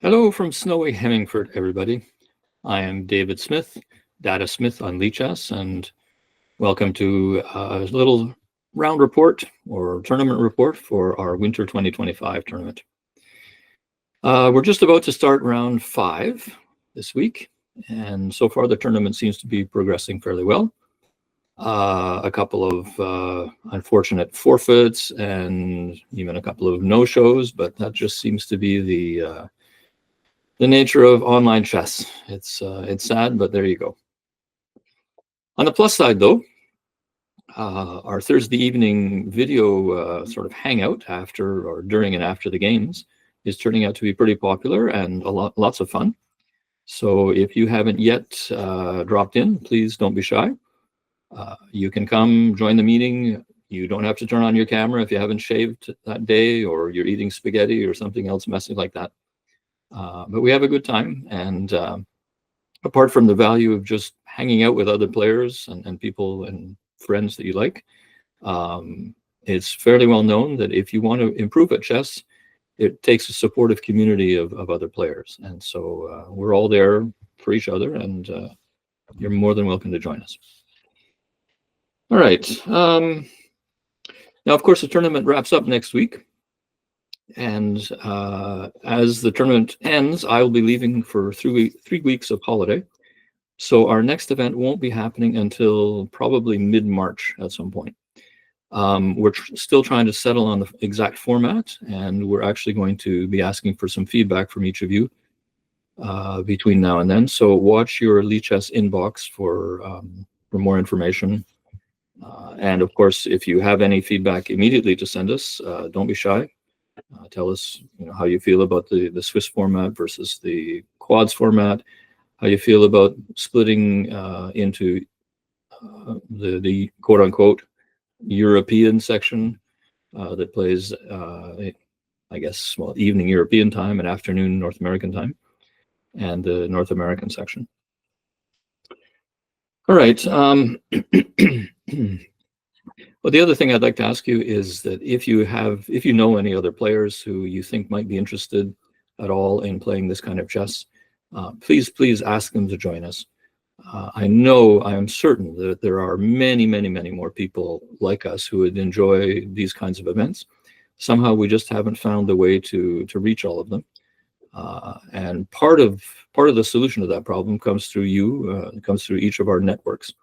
Hello from snowy Hemmingford, everybody. I am David Smith, Data Smith on Lichess, and welcome to a little round report or tournament report for our Winter 2025 tournament. We're just about to start round 5 this week, and so far the tournament seems to be progressing fairly well. A couple of unfortunate forfeits and even a couple of no-shows, but that just seems to be the nature of online chess. It's sad, but there you go. On the plus side, though, our Thursday evening video sort of hangout after or during and after the games is turning out to be pretty popular and lots of fun. So if you haven't yet dropped in, please don't be shy. You can come join the meeting. You don't have to turn on your camera if you haven't shaved that day or you're eating spaghetti or something else messy like that. But we have a good time, and apart from the value of just hanging out with other players and people and friends that you like, it's fairly well known that if you want to improve at chess, it takes a supportive community of other players. And so we're all there for each other, and you're more than welcome to join us. All right. Now, of course, the tournament wraps up next week. And as the tournament ends, I will be leaving for 3 weeks of holiday. So our next event won't be happening until probably mid-March at some point. We're still trying to settle on the exact format, and we're actually going to be asking for some feedback from each of you between now and then. So watch your Lichess inbox for more information. And of course, if you have any feedback immediately to send us, don't be shy. Tell us how you feel about the Swiss format versus the quads format, how you feel about splitting into the quote-unquote European section that plays, I guess, well, evening European time and afternoon North American time, and the North American section. All right. Well, the other thing I'd like to ask you is that if you know any other players who you think might be interested at all in playing this kind of chess, please ask them to join us. I am certain that there are many more people like us who would enjoy these kinds of events. Somehow we just haven't found the way to reach all of them. And part of the solution to that problem comes through you. It comes through each of our networks.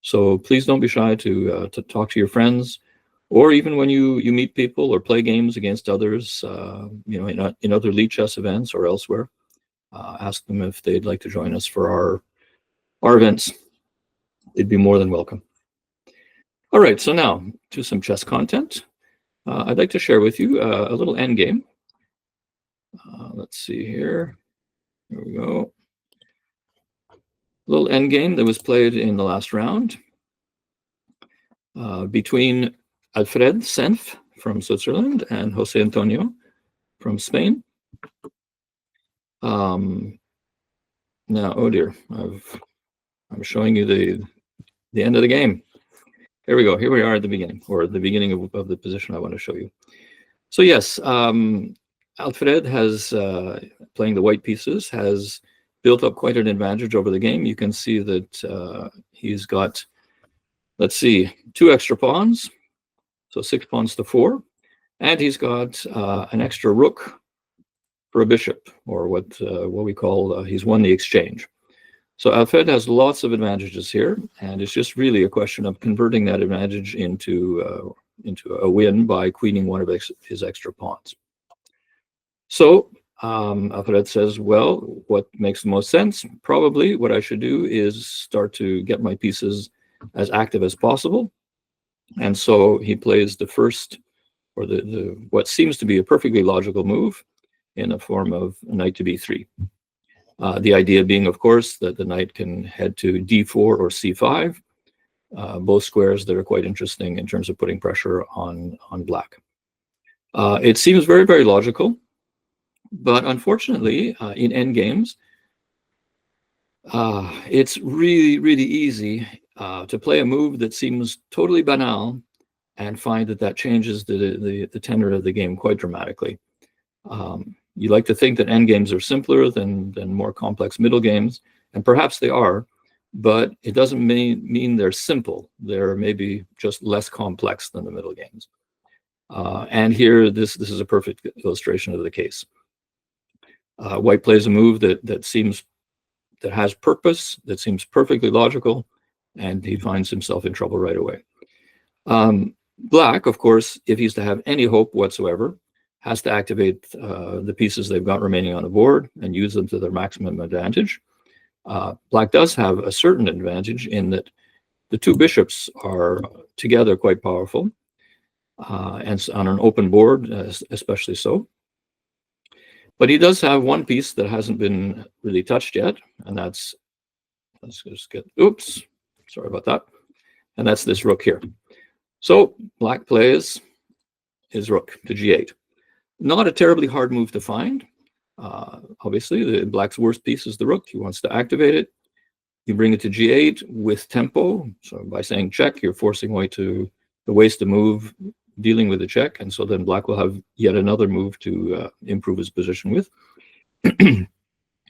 So please don't be shy to talk to your friends, or even when you meet people or play games against others, in other Lichess events or elsewhere. Ask them if they'd like to join us for our events. They'd be more than welcome. All right, so now to some chess content. I'd like to share with you a little end game. Let's see here. There we go. Little end game that was played in the last round between Alfred Senf from Switzerland and Jose Antonio from Spain. Now, oh dear, I'm showing you the end of the game. Here we go. Here we are at the beginning, or the beginning of the position I want to show you. So yes, Alfred has, playing the white pieces, has built up quite an advantage over the game. You can see that he's got, let's see, 2 extra pawns, so 6 pawns to 4, and he's got an extra rook for a bishop, or what we call he's won the exchange. So Alfred has lots of advantages here, and it's just really a question of converting that advantage into a win by queening one of his extra pawns. So Alfred says, well, what makes the most sense? Probably what I should do is start to get my pieces as active as possible. And so he plays the first, or the what seems to be a perfectly logical move in the form of knight to b3. The idea being, of course, that the knight can head to d4 or c5, both squares that are quite interesting in terms of putting pressure on black. It seems very logical. But unfortunately, in endgames, it's really easy to play a move that seems totally banal and find that changes the tenor of the game quite dramatically. You like to think that endgames are simpler than more complex middle games, and perhaps they are, but it doesn't mean they're simple. They're maybe just less complex than the middle games. And here, this is a perfect illustration of the case. White plays a move that has purpose, that seems perfectly logical, and he finds himself in trouble right away. Black, of course, if he's to have any hope whatsoever, has to activate the pieces they've got remaining on the board and use them to their maximum advantage. Black does have a certain advantage in that the two bishops are together quite powerful, and on an open board, especially so. But he does have one piece that hasn't been really touched yet, and that's, let's just get, oops, sorry about that. And that's this rook here. So Black plays his rook to g8. Not a terribly hard move to find. Obviously, Black's worst piece is the rook. He wants to activate it. You bring it to g8 with tempo. So by saying check, you're forcing White to waste a move dealing with the check. And so then Black will have yet another move to improve his position with. In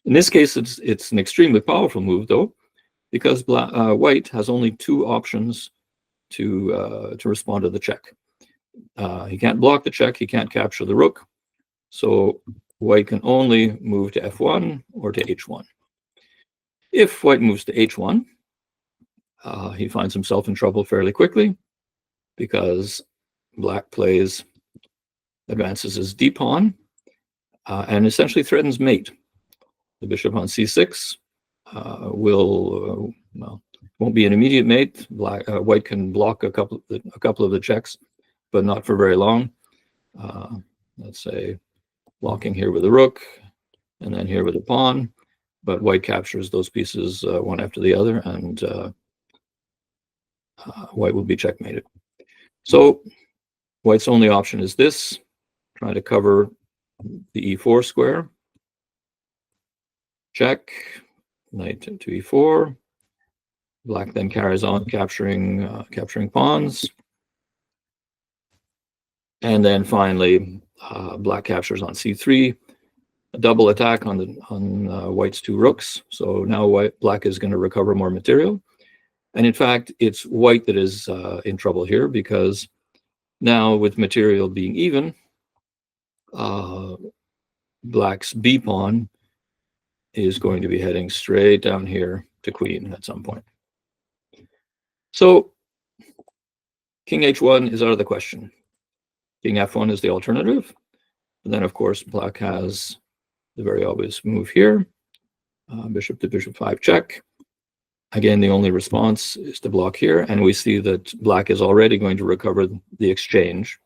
this case, it's an extremely powerful move, though, because White has only two options to respond to the check. He can't block the check. He can't capture the rook. So White can only move to f1 or to h1. If White moves to h1, he finds himself in trouble fairly quickly because Black advances his d-pawn, and essentially threatens mate. The bishop on c6 won't be an immediate mate. White can block a couple of the checks, but not for very long. Let's say blocking here with the rook, and then here with the pawn. But White captures those pieces one after the other, and White will be checkmated. So White's only option is this, trying to cover the e4 square. Check, knight to e4. Black then carries on capturing pawns. And then finally, Black captures on c3. A double attack on White's two rooks. So now Black is going to recover more material. And in fact, it's White that is in trouble here, because now with material being even, Black's b pawn is going to be heading straight down here to queen at some point. So king h1 is out of the question. King f1 is the alternative. And then, of course, Black has the very obvious move here, bishop to bishop 5 check. Again, the only response is to block here, and we see that Black is already going to recover the exchange.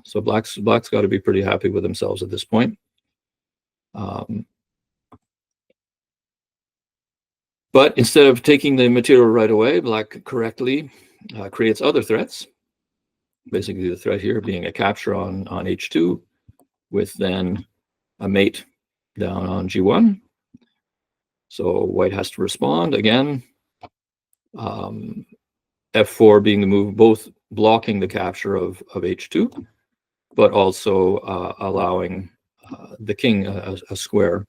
So Black's got to be pretty happy with themselves at this point. But instead of taking the material right away, Black correctly creates other threats. Basically, the threat here being a capture on h2, with then a mate down on g1. So White has to respond again. f4 being the move, both blocking the capture of h2, but also allowing the king a square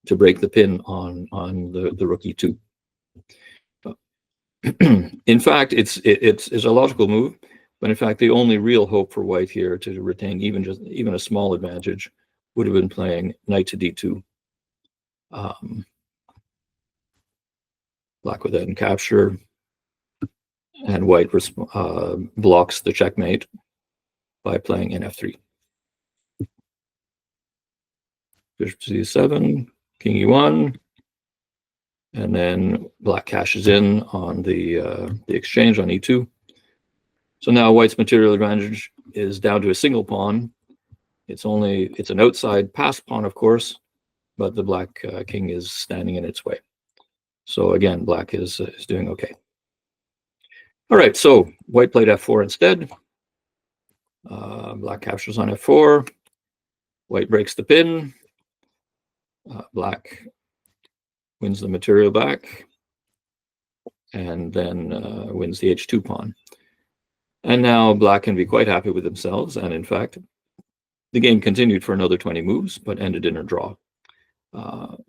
to break the pin on the rook e2. In fact, it's a logical move, but in fact, the only real hope for White here to retain even a small advantage would have been playing knight to d2. Black would then capture, and White blocks the checkmate by playing nf3. Bishop to c7, king e1, and then Black cashes in on the exchange on e2. So now White's material advantage is down to a single pawn. It's an outside pass pawn, of course, but the Black king is standing in its way. So again, Black is doing okay. All right, so White played f4 instead. Black captures on f4. White breaks the pin. Black wins the material back, and then wins the h2 pawn. And now Black can be quite happy with themselves, and in fact, The game continued for another 20 moves, but ended in a draw.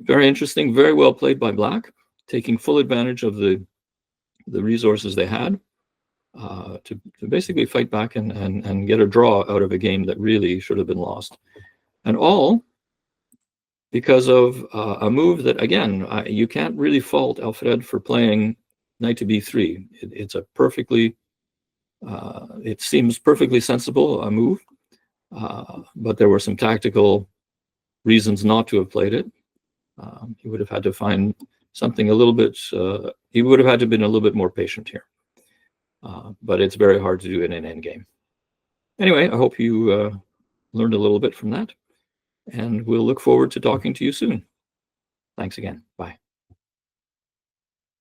Very interesting, very well played by Black, taking full advantage of the resources they had to basically fight back and get a draw out of a game that really should have been lost. And all because of a move that, again, you can't really fault Alfred for playing knight to b3. It's a perfectly, it seems perfectly sensible a move, but there were some tactical reasons not to have played it. He would have had to find something a little bit, he would have had to have been a little bit more patient here. But it's very hard to do in an endgame. Anyway, I hope you learned a little bit from that, and we'll look forward to talking to you soon. Thanks again. Bye.